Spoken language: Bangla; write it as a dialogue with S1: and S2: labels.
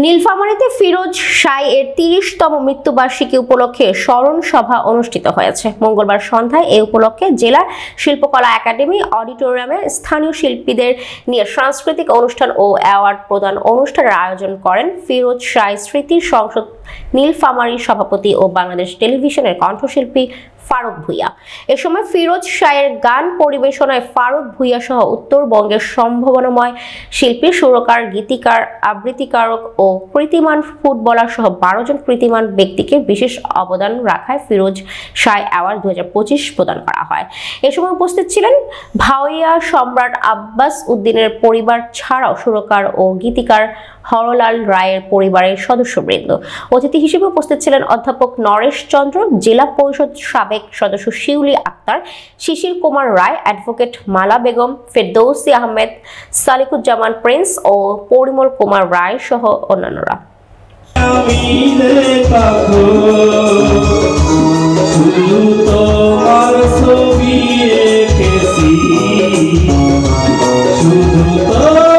S1: নীলফামারীতে ফিরোজ শাহ এর ৩০তম মৃত্যুবার্ষিকী উপলক্ষে স্মরণ সভা অনুষ্ঠিত হয়েছে। মঙ্গলবার সন্ধ্যায় এই উপলক্ষে জেলা শিল্পকলা একাডেমি অডিটোরিয়ামে স্থানীয় শিল্পীদের নিয়ে সাংস্কৃতিক অনুষ্ঠান ও অ্যাওয়ার্ড প্রদান অনুষ্ঠানের আয়োজন করেন ফিরোজ শাহ স্মৃতি সংসদ নীলফামারীর সভাপতি ও বাংলাদেশ টেলিভিশনের কণ্ঠশিল্পী ফারুক ভূঁইয়া। এ সময় ফিরোজ শাহের গান পরিবেশনায় ফারুক ভূঁইয়া সহ উত্তরবঙ্গের সম্ভাবনাময় শিল্পী, সুরকার, গীতিকার, আবৃত্তিকারক ও কৃতিমান ফুটবলার সহ 12 জন কৃতিমান ব্যক্তিকে বিশেষ অবদান রাখায় ফিরোজ শাহ অ্যাওয়ার্ড 2025 প্রদান করা হয়। এ সময় উপস্থিত ছিলেন ভাওয়াইয়া সম্রাট আব্বাস উদ্দিনের পরিবার ছাড়াও সুরকার ও গীতিকার হরলাল রায়ের পরিবারের সদস্যবৃন্দ। অতিথি হিসেবে উপস্থিত ছিলেন অধ্যাপক নরেশ চন্দ্র, জেলা পরিষদ সাবেক সদস্য শিউলি আক্তার, শিশির কুমার রায়, অ্যাডভোকেট মালা বেগম, ফেরদৌসী আহমেদ, সালিকুজ্জামান প্রিন্স ও পরিমল কুমার রায় সহ অন্যান্যরা। শুধু